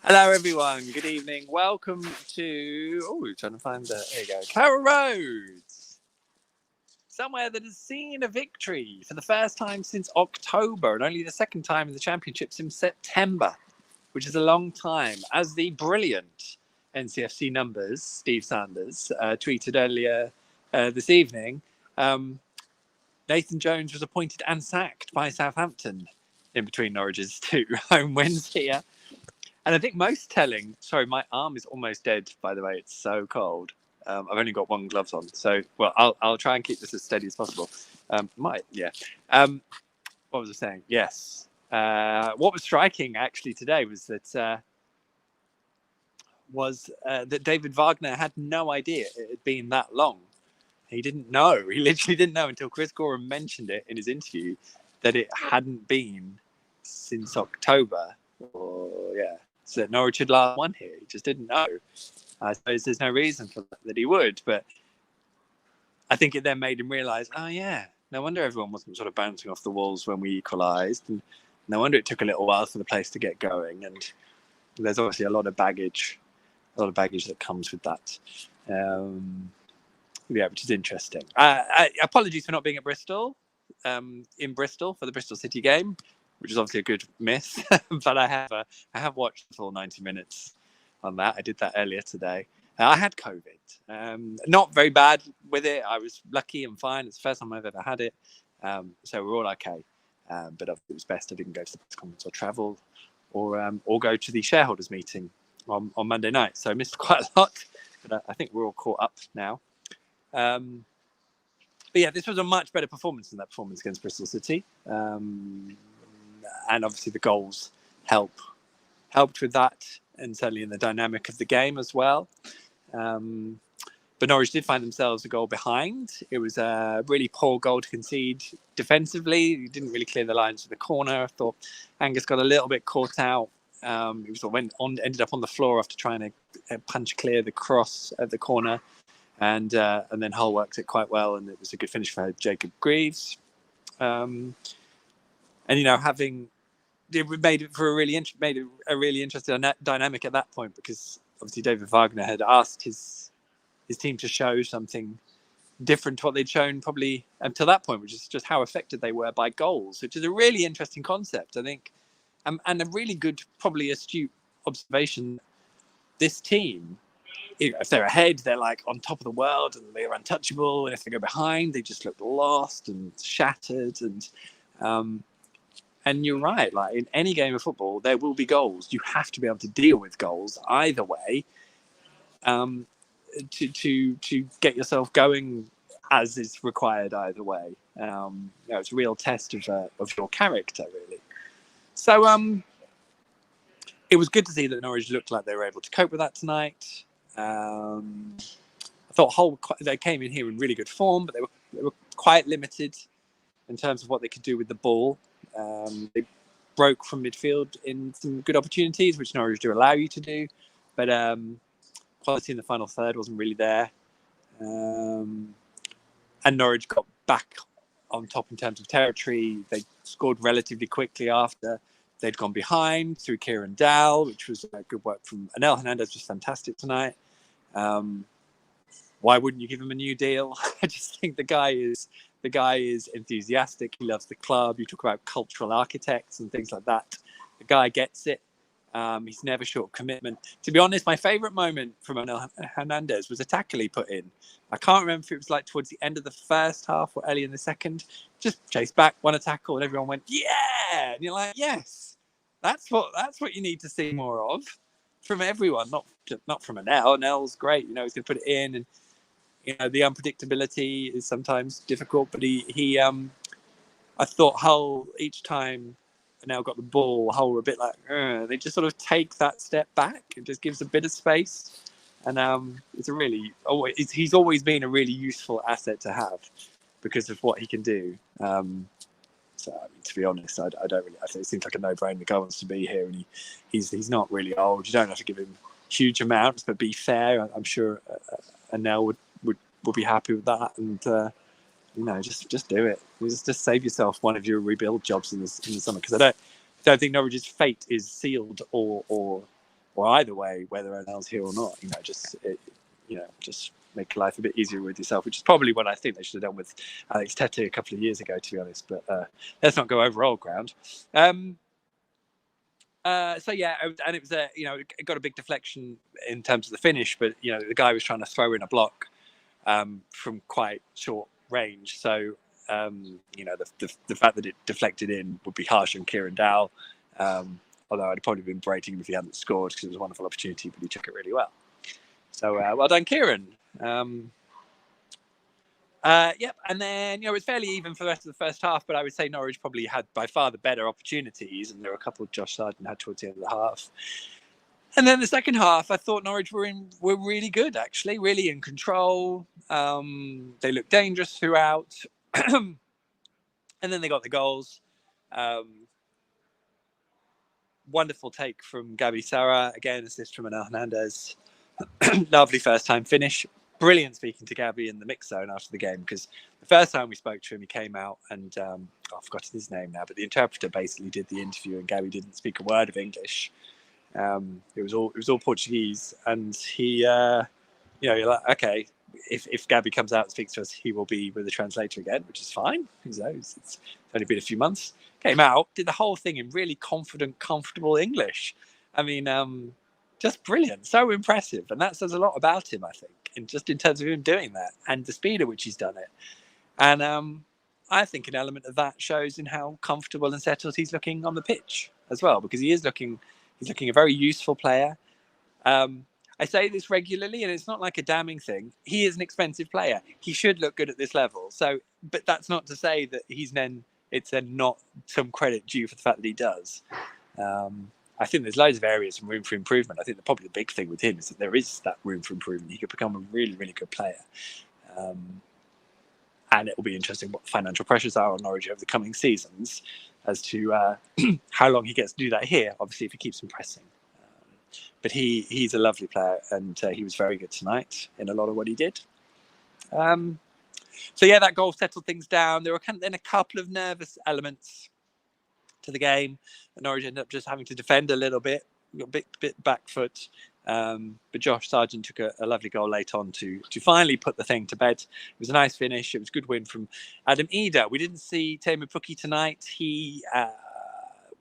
Hello, everyone. Good evening. Welcome to. Oh, trying to find the. There you go. Carrow Road. Somewhere that has seen a victory for the first time since October and only the second time in the Championship since September, which is a long time. As the brilliant NCFC numbers, Steve Sanders, tweeted earlier this evening, Nathan Jones was appointed and sacked by Southampton in between Norwich's two home wins here. And I think most telling, sorry, my arm is almost dead, by the way. It's so cold. I've only got one glove on. So, well, I'll try and keep this as steady as possible. What was I saying? Yes. What was striking, actually, today was that David Wagner had no idea it had been that long. He didn't know. He literally didn't know until Chris Gorham mentioned it in his interview that it hadn't been since October. So that Norwich had last won here. He just didn't know. I suppose there's no reason for that he would, but I think it then made him realise, oh yeah, no wonder everyone wasn't sort of bouncing off the walls when we equalised, and no wonder it took a little while for the place to get going. And there's obviously a lot of baggage that comes with that. Which is interesting. Apologies for not being at Bristol, in Bristol for the Bristol City game, which is obviously a good miss. But I have watched the full 90 minutes on that. I did that earlier today. I had COVID. Not very bad with it. I was lucky and fine. It's the first time I've ever had it. So we're all okay. But it was best I didn't go to the press conference or travel or go to the shareholders meeting on Monday night. So I missed quite a lot. But I think we're all caught up now. But yeah, this was a much better performance than that performance against Bristol City. And obviously the goals helped with that, and certainly in the dynamic of the game as well. But Norwich did find themselves a goal behind. It was a really poor goal to concede defensively. He didn't really clear the lines to the corner. I thought Angus got a little bit caught out. He ended up on the floor after trying to punch clear the cross at the corner. And then Hull worked it quite well, and it was a good finish for Jacob Greaves. And it made it for a really interesting dynamic at that point, because obviously David Wagner had asked his team to show something different to what they'd shown probably until that point, which is just how affected they were by goals, which is a really interesting concept, I think, and a really good, probably astute observation. This team, if they're ahead, they're like on top of the world and they're untouchable, and if they go behind, they just look lost and shattered. And you're right, like in any game of football, there will be goals. You have to be able to deal with goals either way, to get yourself going as is required either way. It's a real test of your character, really. So it was good to see that Norwich looked like they were able to cope with that tonight. I thought Hull, they came in here in really good form, but they were quite limited in terms of what they could do with the ball. They broke from midfield in some good opportunities, which Norwich do allow you to do, but quality in the final third wasn't really there. And Norwich got back on top in terms of territory. They scored relatively quickly after they'd gone behind through Kieran Dowell, which was good work from Anel. Hernandez was fantastic tonight. Why wouldn't you give him a new deal? I just think the guy is enthusiastic. He loves the club. You talk about cultural architects and things like that. The guy gets it. He's never short of commitment. To be honest, my favourite moment from Anel Hernandez was a tackle he put in. I can't remember if it was like towards the end of the first half or early in the second. Just chased back, won a tackle, and everyone went, yeah! And you're like, yes, that's what you need to see more of from everyone, not from Anel. Anel's great, he's going to put it in, and the unpredictability is sometimes difficult, but he I thought Hull, each time Anel got the ball, Hull were a bit like, they just sort of take that step back. It just gives a bit of space. And he's always been a really useful asset to have because of what he can do. To be honest, I don't really. I think it seems like a no-brainer. The guy wants to be here, and he's not really old. You don't have to give him huge amounts, but be fair. I'm sure Anel would be happy with that, and just do it. Just save yourself one of your rebuild jobs in the summer, because I don't think Norwich's fate is sealed or or either way, whether Onana's here or not. Just make life a bit easier with yourself, which is probably what I think they should have done with Alex Tete a couple of years ago, to be honest. But let's not go over old ground. And it was it got a big deflection in terms of the finish, but the guy was trying to throw in a block from quite short range. So the fact that it deflected in would be harsh on Kieran Dowell. Although I'd probably been berating him if he hadn't scored, because it was a wonderful opportunity, but he took it really well. So well done, Kieran. And then it was fairly even for the rest of the first half, but I would say Norwich probably had by far the better opportunities, and there were a couple Josh Sargent had towards the end of the half. And then the second half, I thought Norwich were really good, actually, really in control. They looked dangerous throughout, and then they got the goals. Wonderful take from Sara, again, assist from Hernandez. Lovely first time finish. Brilliant speaking to Gabby in the mix zone after the game, because the first time we spoke to him, he came out and I've forgotten his name now, but the interpreter basically did the interview, and Gabby didn't speak a word of English. It was all Portuguese, and he, you're like, okay, if Gabby comes out and speaks to us, he will be with the translator again, which is fine. It's only been a few months. Came out, did the whole thing in really confident, comfortable English. I mean, just brilliant, so impressive, and that says a lot about him, I think, in terms of him doing that and the speed at which he's done it. And I think an element of that shows in how comfortable and settled he's looking on the pitch as well, because he's looking a very useful player. I say this regularly, and it's not like a damning thing. He is an expensive player. He should look good at this level. So, but that's not to say that it's then not some credit due for the fact that he does. I think there's loads of areas and room for improvement. I think probably the big thing with him is that there is that room for improvement. He could become a really, really good player. And it will be interesting what the financial pressures are on Norwich over the coming seasons as to how long he gets to do that here, obviously, if he keeps impressing. But he's a lovely player, and he was very good tonight in a lot of what he did. That goal settled things down. There were then a couple of nervous elements to the game. Norwich ended up just having to defend a little bit, got a bit back foot. But Josh Sargent took a lovely goal late on to finally put the thing to bed. It was a nice finish. It was a good win from Adam Ida. We didn't see Teemu Pukki tonight. He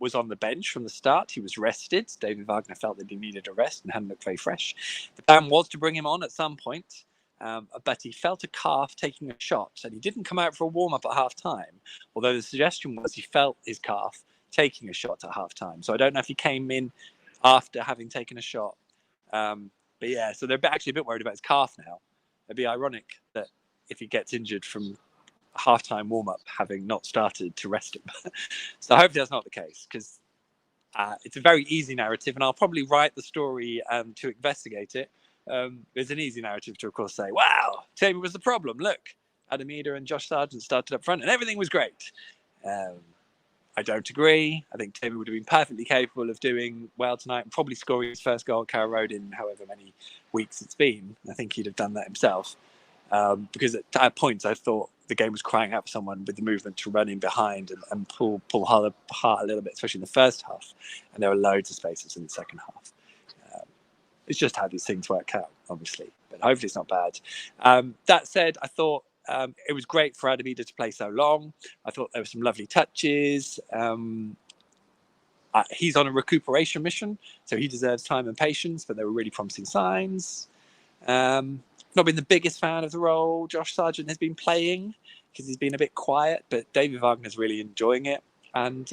was on the bench from the start. He was rested. David Wagner felt that he needed a rest and hadn't looked very fresh. The plan was to bring him on at some point, but he felt a calf taking a shot, and he didn't come out for a warm-up at half-time, although the suggestion was he felt his calf taking a shot at half-time. So I don't know if he came in after having taken a shot. So they're actually a bit worried about his calf now. It'd be ironic that if he gets injured from a half-time warm-up, having not started, to rest him. So hopefully that's not the case, because it's a very easy narrative, and I'll probably write the story to investigate it. There's an easy narrative to, of course, say, wow, Teemu was the problem. Look, Adam Ida and Josh Sargent started up front and everything was great. I don't agree. I think Teemu would have been perfectly capable of doing well tonight and probably scoring his first goal at Carrow Road in however many weeks it's been. I think he'd have done that himself. Because at points I thought the game was crying out for someone with the movement to run in behind and pull Hull apart a little bit, especially in the first half. And there were loads of spaces in the second half. It's just how these things work out, obviously. But hopefully it's not bad. That said, I thought it was great for Adam Ida to play so long. I thought there were some lovely touches. He's on a recuperation mission, so he deserves time and patience, but there were really promising signs. Not been the biggest fan of the role Josh Sargent has been playing, because he's been a bit quiet, but David Wagner's really enjoying it and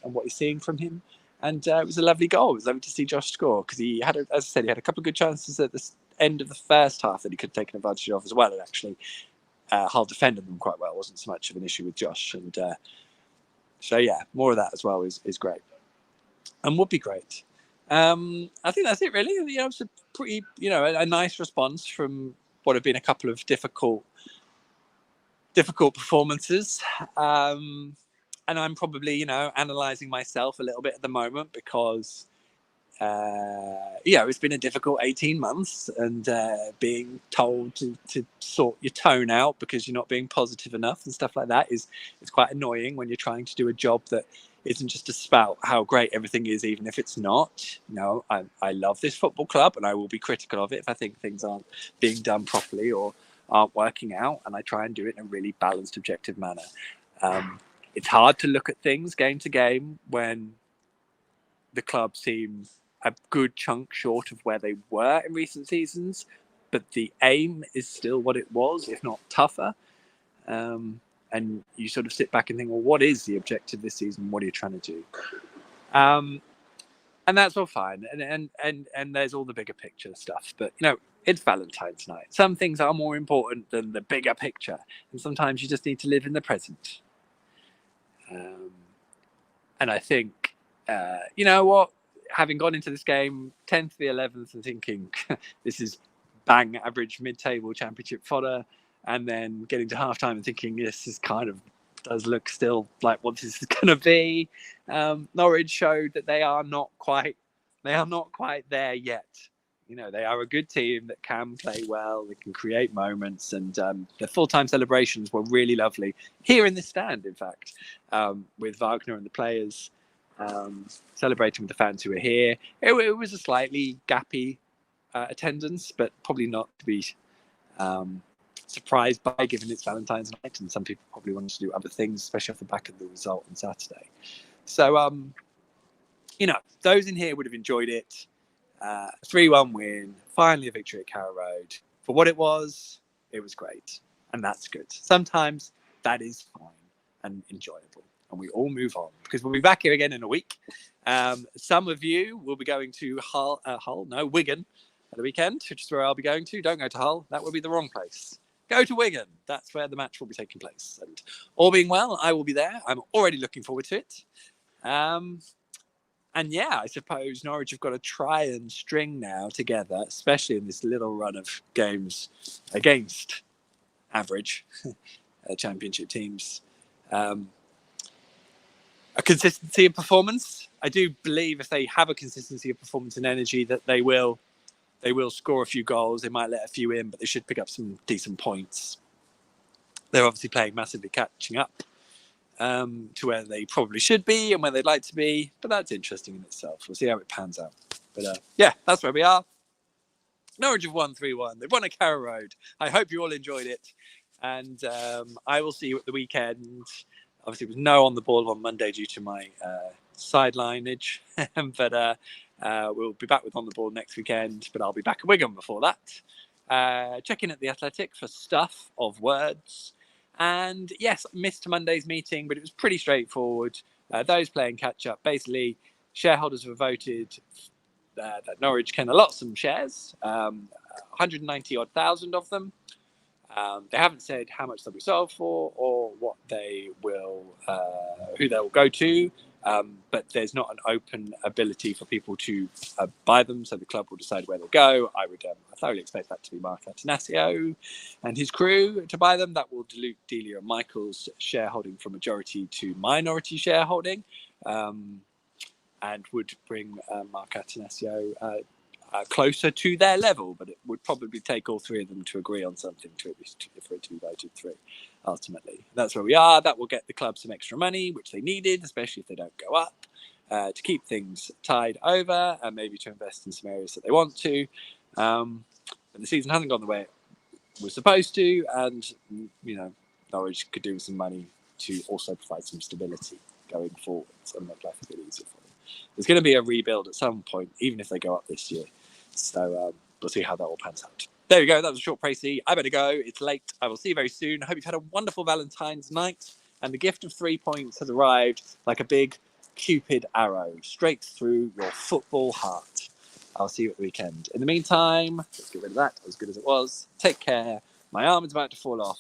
what he's seeing from him. And it was a lovely goal. It was lovely to see Josh score, because he had, as I said, he had a couple of good chances at the end of the first half that he could have taken advantage of as well. And actually, Hull defended them quite well. It wasn't so much of an issue with Josh. And more of that as well is great and would be great. I think that's it, really. It's a pretty, a nice response from what have been a couple of difficult performances. And I'm probably, analysing myself a little bit at the moment, because it's been a difficult 18 months, and being told to sort your tone out because you're not being positive enough and stuff like that is quite annoying when you're trying to do a job that isn't just to spout how great everything is, even if it's not. I love this football club, and I will be critical of it if I think things aren't being done properly or aren't working out, and I try and do it in a really balanced, objective manner. It's hard to look at things game to game when the club seem a good chunk short of where they were in recent seasons, but the aim is still what it was, if not tougher. And you sort of sit back and think, well, what is the objective this season? What are you trying to do? And that's all fine. And there's all the bigger picture stuff. But, it's Valentine's night. Some things are more important than the bigger picture. And sometimes you just need to live in the present. And I think, you know what? Having gone into this game 10th to the 11th and thinking this is bang average mid-table championship fodder, and then getting to halftime and thinking this is kind of does look still like what this is going to be. Norwich showed that they are not quite there yet. They are a good team that can play well, they can create moments, and the full-time celebrations were really lovely here in this stand, in fact, with Wagner and the players celebrating with the fans who were here. It was a slightly gappy attendance, but probably not to be surprised by, given it's Valentine's night, and some people probably wanted to do other things, especially off the back of the result on Saturday. So, those in here would have enjoyed it. 3-1 win, finally a victory at Carrow Road. For what it was great, and that's good. Sometimes that is fine and enjoyable, and we all move on, because we'll be back here again in a week. Some of you will be going to Wigan at the weekend, which is where I'll be going to. Don't go to Hull, that would be the wrong place. Go to Wigan, that's where the match will be taking place, and all being well, I will be there. I'm already looking forward to it. And yeah, I suppose Norwich have got to try and string now together, especially in this little run of games against average championship teams, a consistency of performance. I do believe if they have a consistency of performance and energy, that they will score a few goals. They might let a few in, but they should pick up some decent points. They're obviously playing massively catching up to where they probably should be and where they'd like to be, but that's interesting in itself. We'll see how it pans out. But that's where we are. Norwich have won 3-1. They've won at Carrow Road. I hope you all enjoyed it, and I will see you at the weekend. Obviously, it was no on the ball on Monday due to my sidelineage, but we'll be back with on the ball next weekend. But I'll be back at Wigan before that. Check in at the Athletic for stuff of words. And yes, missed Monday's meeting, but it was pretty straightforward. Those playing catch up, basically, shareholders have voted that Norwich can allot some shares, 190 odd thousand of them. They haven't said how much they'll be sold for or what they will, who they will go to. But there's not an open ability for people to buy them, so the club will decide where they go. I would thoroughly expect that to be Mark Atanasio and his crew to buy them. That will dilute Delia and Michael's shareholding from majority to minority shareholding, and would bring Mark Atanasio closer to their level. But it would probably take all three of them to agree on something for it to be voted through. Ultimately, that's where we are. That will get the club some extra money, which they needed, especially if they don't go up, to keep things tied over and maybe to invest in some areas that they want to. But the season hasn't gone the way it was supposed to, and Norwich could do with some money to also provide some stability going forwards and make life a bit easier for them. There's going to be a rebuild at some point, even if they go up this year. So we'll see how that all pans out. There we go. That was a short précis. I better go. It's late. I will see you very soon. I hope you've had a wonderful Valentine's night. And the gift of 3 points has arrived like a big Cupid arrow straight through your football heart. I'll see you at the weekend. In the meantime, let's get rid of that. As good as it was. Take care. My arm is about to fall off.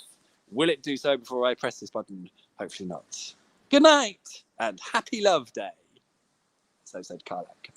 Will it do so before I press this button? Hopefully not. Good night and happy Love Day. So said Carlac.